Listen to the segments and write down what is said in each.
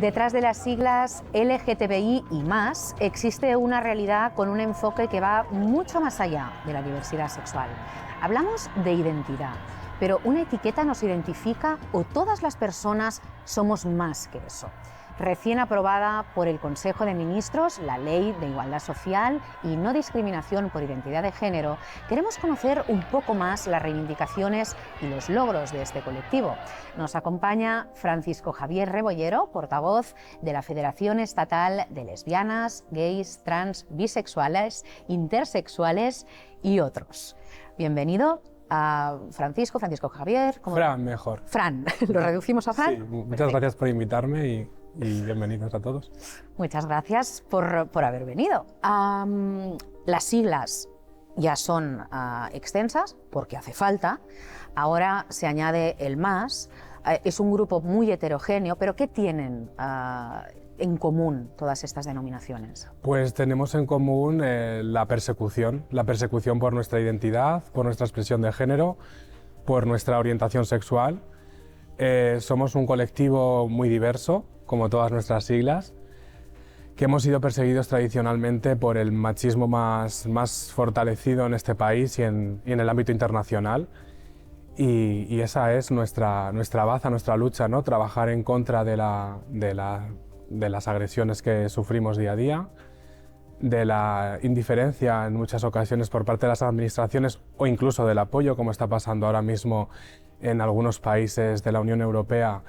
Detrás de las siglas LGTBI y más, existe una realidad con un enfoque que va mucho más allá de la diversidad sexual. Hablamos de identidad, pero ¿una etiqueta nos identifica o todas las personas somos más que eso? Recién aprobada por el Consejo de Ministros, la Ley de Igualdad Social y No Discriminación por Identidad de Género, queremos conocer un poco más las reivindicaciones y los logros de este colectivo. Nos acompaña Francisco Javier Rebollero, portavoz de la Federación Estatal de Lesbianas, Gays, Trans, Bisexuales, Intersexuales y otros. Bienvenido. A Francisco Javier. ¿Cómo? Fran, mejor. Fran, ¿lo reducimos a Fran? Sí, muchas gracias por invitarme y bienvenidos a todos. Muchas gracias por haber venido. Las siglas ya son extensas porque hace falta. Ahora se añade el más. Es un grupo muy heterogéneo, pero ¿qué tienen en común todas estas denominaciones? Pues tenemos en común la persecución por nuestra identidad, por nuestra expresión de género, por nuestra orientación sexual. Somos un colectivo muy diverso, como todas nuestras siglas, que hemos sido perseguidos tradicionalmente por el machismo más fortalecido en este país y en el ámbito internacional. Y esa es nuestra baza, nuestra lucha, ¿no? Trabajar en contra de las agresiones que sufrimos día a día, de la indiferencia en muchas ocasiones por parte de las administraciones o incluso del apoyo, como está pasando ahora mismo en algunos países de la Unión Europea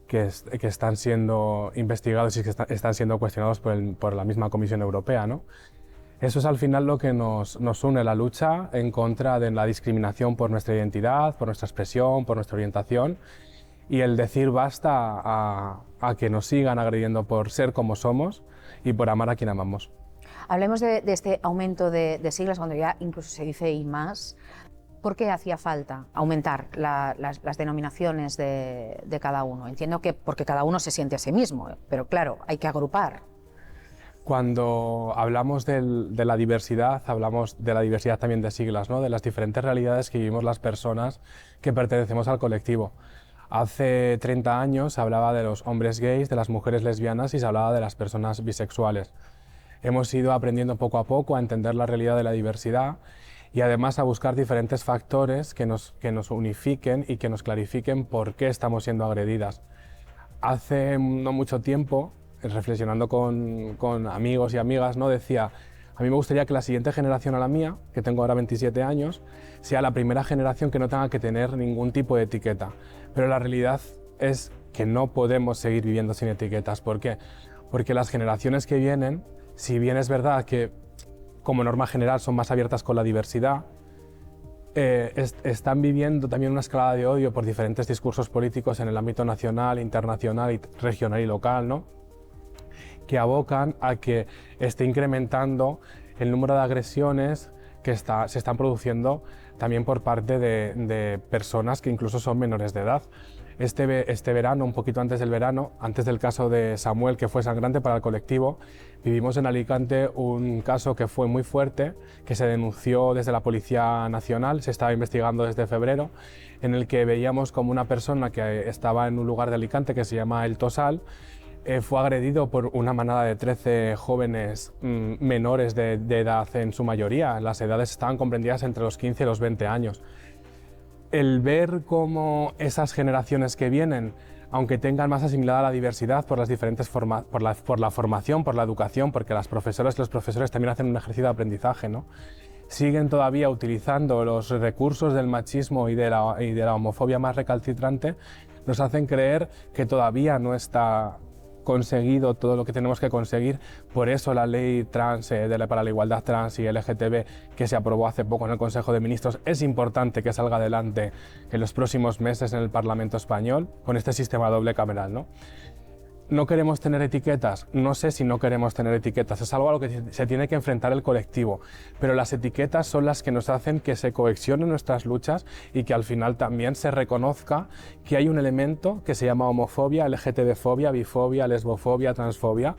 que están siendo investigados y que están siendo cuestionados por la misma Comisión Europea, ¿no? Eso es al final lo que nos une, la lucha en contra de la discriminación por nuestra identidad, por nuestra expresión, por nuestra orientación, y el decir basta a que nos sigan agrediendo por ser como somos y por amar a quien amamos. Hablemos de este aumento de siglas, cuando ya incluso se dice y más. ¿Por qué hacía falta aumentar las denominaciones de cada uno? Entiendo que porque cada uno se siente a sí mismo, pero claro, hay que agrupar. Cuando hablamos de la diversidad, hablamos de la diversidad también de siglas, ¿no? De las diferentes realidades que vivimos las personas que pertenecemos al colectivo. Hace 30 años se hablaba de los hombres gays, de las mujeres lesbianas y se hablaba de las personas bisexuales. Hemos ido aprendiendo poco a poco a entender la realidad de la diversidad y además a buscar diferentes factores que nos unifiquen y que nos clarifiquen por qué estamos siendo agredidas. Hace no mucho tiempo, reflexionando con amigos y amigas, ¿no? Decía, a mí me gustaría que la siguiente generación a la mía, que tengo ahora 27 años, sea la primera generación que no tenga que tener ningún tipo de etiqueta. Pero la realidad es que no podemos seguir viviendo sin etiquetas. ¿Por qué? Porque las generaciones que vienen, si bien es verdad que como norma general son más abiertas con la diversidad, están viviendo también una escalada de odio por diferentes discursos políticos en el ámbito nacional, internacional, regional y local, ¿no? Que abocan a que esté incrementando el número de agresiones que se están produciendo también por parte de personas que incluso son menores de edad. Este verano, un poquito antes del verano, antes del caso de Samuel, que fue sangrante para el colectivo, vivimos en Alicante un caso que fue muy fuerte, que se denunció desde la Policía Nacional, se estaba investigando desde febrero, en el que veíamos como una persona que estaba en un lugar de Alicante que se llama El Tosal, fue agredido por una manada de 13 jóvenes menores de edad en su mayoría. Las edades estaban comprendidas entre los 15 y los 20 años. El ver cómo esas generaciones que vienen, aunque tengan más asimilada la diversidad por las diferentes por la formación, por la educación, porque las profesoras y los profesores también hacen un ejercicio de aprendizaje, ¿no? Siguen todavía utilizando los recursos del machismo y de la homofobia más recalcitrante, nos hacen creer que todavía no está conseguido todo lo que tenemos que conseguir. Por eso la ley trans para la igualdad trans y LGTB, que se aprobó hace poco en el Consejo de Ministros, es importante que salga adelante en los próximos meses en el Parlamento español con este sistema doble cameral, ¿no? ¿No queremos tener etiquetas? No sé si no queremos tener etiquetas, es algo a lo que se tiene que enfrentar el colectivo, pero las etiquetas son las que nos hacen que se cohesionen nuestras luchas y que al final también se reconozca que hay un elemento que se llama homofobia, LGTB-fobia, bifobia, lesbofobia, transfobia,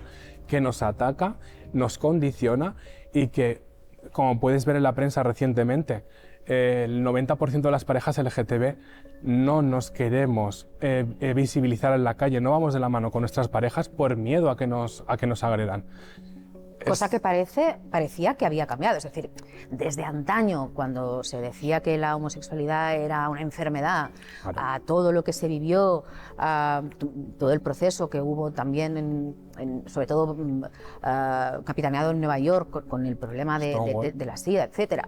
que nos ataca, nos condiciona y que, como puedes ver en la prensa recientemente, el 90% de las parejas LGTB no nos queremos visibilizar en la calle, no vamos de la mano con nuestras parejas por miedo a que nos agredan. Cosa que parecía que había cambiado, es decir, desde antaño, cuando se decía que la homosexualidad era una enfermedad, Claro. a todo lo que se vivió, a todo el proceso que hubo también, sobre todo capitaneado en Nueva York con el problema de la SIDA, etc.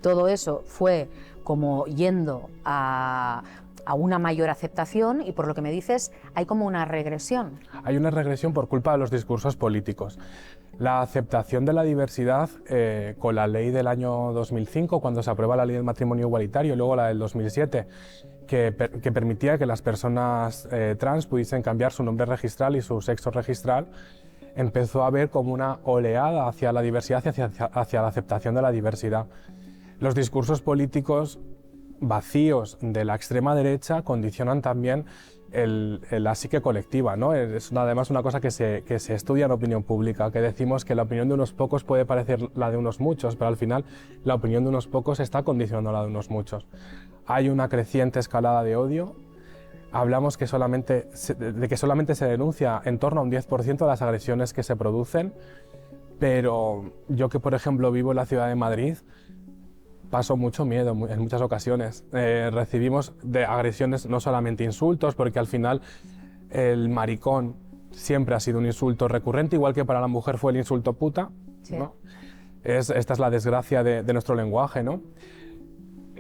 Todo eso fue como yendo a una mayor aceptación y por lo que me dices hay como una regresión. Hay una regresión por culpa de los discursos políticos. La aceptación de la diversidad con la ley del año 2005, cuando se aprueba la ley del matrimonio igualitario, y luego la del 2007, que permitía que las personas trans pudiesen cambiar su nombre registral y su sexo registral, empezó a haber como una oleada hacia la diversidad y hacia la aceptación de la diversidad. Los discursos políticos vacíos de la extrema derecha condicionan también la psique colectiva, ¿no? Es además una cosa que se estudia en opinión pública, que decimos que la opinión de unos pocos puede parecer la de unos muchos, pero al final la opinión de unos pocos está condicionando la de unos muchos. Hay una creciente escalada de odio. Hablamos de que solamente se denuncia en torno a un 10% de las agresiones que se producen, pero yo que por ejemplo vivo en la ciudad de Madrid, paso mucho miedo en muchas ocasiones. Recibimos de agresiones no solamente insultos, porque al final el maricón siempre ha sido un insulto recurrente, igual que para la mujer fue el insulto puta, Sí. ¿no? Esta es la desgracia de nuestro lenguaje, ¿no?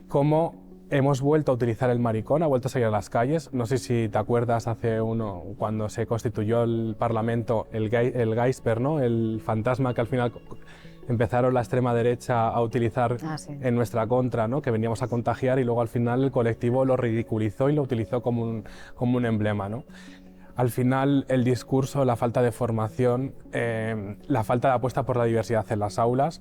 Cómo hemos vuelto a utilizar el maricón, ha vuelto a salir a las calles. No sé si te acuerdas cuando se constituyó el Parlamento, el Gaisper, ¿no? El fantasma que al final empezaron la extrema derecha a utilizar Sí. en nuestra contra, ¿no? Que veníamos a contagiar y luego al final el colectivo lo ridiculizó y lo utilizó como un emblema, ¿no? Al final el discurso, la falta de formación, la falta de apuesta por la diversidad en las aulas,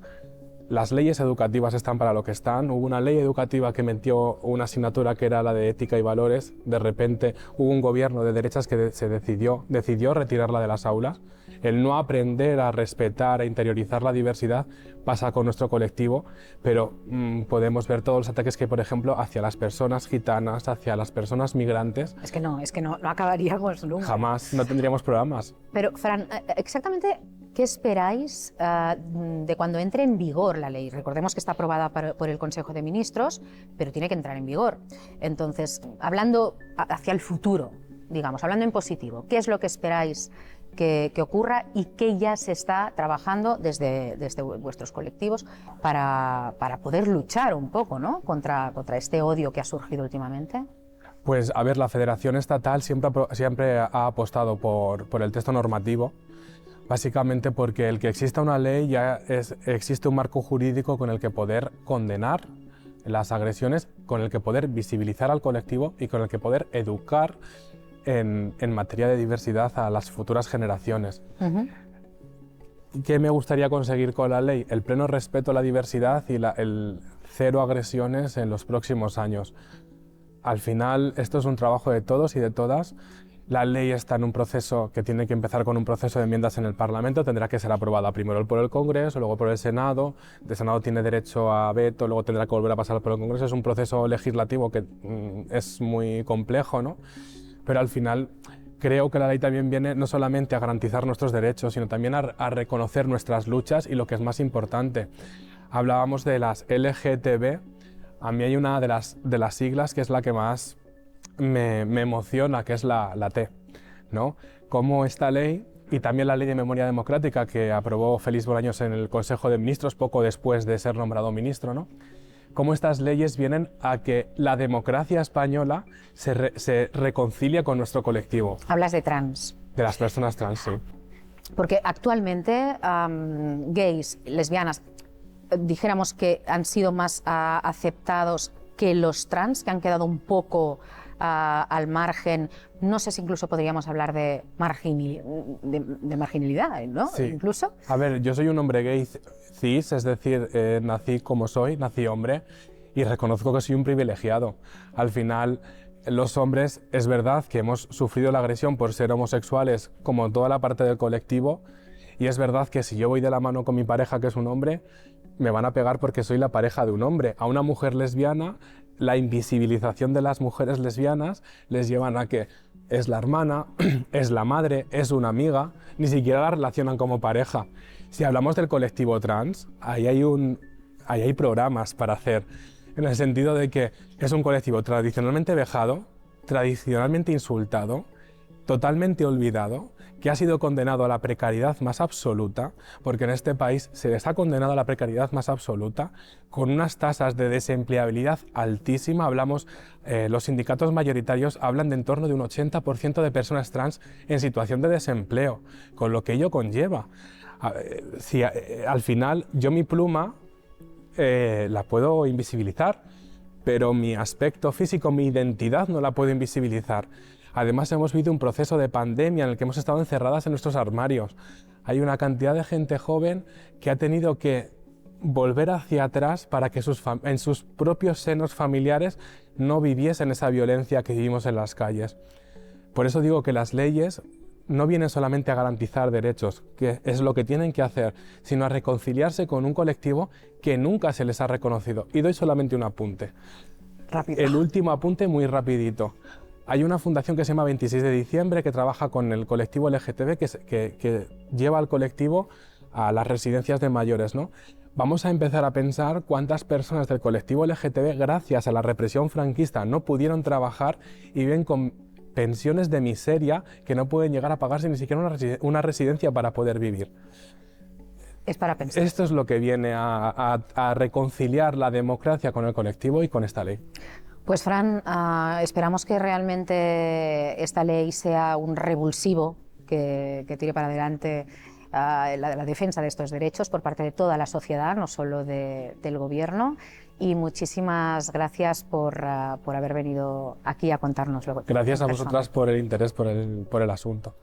las leyes educativas están para lo que están. Hubo una ley educativa que metió una asignatura que era la de ética y valores. De repente hubo un gobierno de derechas que decidió retirarla de las aulas. El no aprender a respetar, a interiorizar la diversidad pasa con nuestro colectivo, pero podemos ver todos los ataques que hay, por ejemplo, hacia las personas gitanas, hacia las personas migrantes. Es que no acabaríamos nunca. Jamás, no tendríamos programas. Pero, Fran, exactamente, ¿qué esperáis de cuando entre en vigor la ley? Recordemos que está aprobada por el Consejo de Ministros, pero tiene que entrar en vigor. Entonces, hablando hacia el futuro, digamos, hablando en positivo, ¿qué es lo que esperáis que ocurra y qué ya se está trabajando desde vuestros colectivos para poder luchar un poco, ¿no? contra este odio que ha surgido últimamente? Pues, a ver, la Federación Estatal siempre ha apostado por el texto normativo, básicamente porque el que exista una ley ya existe un marco jurídico con el que poder condenar las agresiones, con el que poder visibilizar al colectivo y con el que poder educar en materia de diversidad a las futuras generaciones. ¿Qué me gustaría conseguir con la ley? El pleno respeto a la diversidad y el cero agresiones en los próximos años. Al final, esto es un trabajo de todos y de todas. La ley está en un proceso que tiene que empezar con un proceso de enmiendas en el Parlamento, tendrá que ser aprobada primero por el Congreso, luego por el Senado. El Senado tiene derecho a veto, luego tendrá que volver a pasar por el Congreso. Es un proceso legislativo que es muy complejo, ¿no? Pero al final creo que la ley también viene no solamente a garantizar nuestros derechos, sino también a reconocer nuestras luchas y lo que es más importante. Hablábamos de las LGTB. A mí hay una de las siglas que es la que más me emociona, que es la T, ¿no? Como esta ley y también la Ley de Memoria Democrática que aprobó Félix Bolaños en el Consejo de Ministros poco después de ser nombrado ministro, ¿no? Cómo estas leyes vienen a que la democracia española se reconcilie con nuestro colectivo. Hablas de trans. De las personas trans, sí. Porque actualmente gays, lesbianas, dijéramos que han sido más aceptados que los trans, que han quedado un poco al margen. No sé si incluso podríamos hablar de marginalidad, ¿no? Sí. Incluso. A ver, yo soy un hombre gay cis, es decir, nací como soy, nací hombre, y reconozco que soy un privilegiado. Al final, los hombres, es verdad que hemos sufrido la agresión por ser homosexuales, como toda la parte del colectivo, Y es verdad que si yo voy de la mano con mi pareja, que es un hombre, me van a pegar porque soy la pareja de un hombre. A una mujer lesbiana, la invisibilización de las mujeres lesbianas les llevan a que es la hermana, es la madre, es una amiga, ni siquiera la relacionan como pareja. Si hablamos del colectivo trans, ahí hay programas para hacer, en el sentido de que es un colectivo tradicionalmente vejado, tradicionalmente insultado, totalmente olvidado, que ha sido condenado a la precariedad más absoluta, porque en este país se les ha condenado a la precariedad más absoluta, con unas tasas de desempleabilidad altísima. Los sindicatos mayoritarios hablan de en torno de un 80% de personas trans en situación de desempleo, con lo que ello conlleva. Al final, yo mi pluma la puedo invisibilizar, pero mi aspecto físico, mi identidad no la puedo invisibilizar. Además, hemos vivido un proceso de pandemia en el que hemos estado encerradas en nuestros armarios. Hay una cantidad de gente joven que ha tenido que volver hacia atrás para que en sus propios senos familiares no viviesen esa violencia que vivimos en las calles. Por eso digo que las leyes no vienen solamente a garantizar derechos, que es lo que tienen que hacer, sino a reconciliarse con un colectivo que nunca se les ha reconocido. Y doy solamente un apunte. Rápido. El último apunte muy rapidito. Hay una fundación que se llama 26 de diciembre que trabaja con el colectivo LGTB que lleva al colectivo a las residencias de mayores, ¿no? Vamos a empezar a pensar cuántas personas del colectivo LGTB, gracias a la represión franquista, no pudieron trabajar y viven con pensiones de miseria que no pueden llegar a pagarse ni siquiera una residencia para poder vivir. Es para pensar. Esto es lo que viene a reconciliar la democracia con el colectivo y con esta ley. Pues Fran, esperamos que realmente esta ley sea un revulsivo que tire para adelante la defensa de estos derechos por parte de toda la sociedad, no solo del gobierno. Y muchísimas gracias por haber venido aquí a contárnoslo. Gracias a vosotras por el interés por el asunto.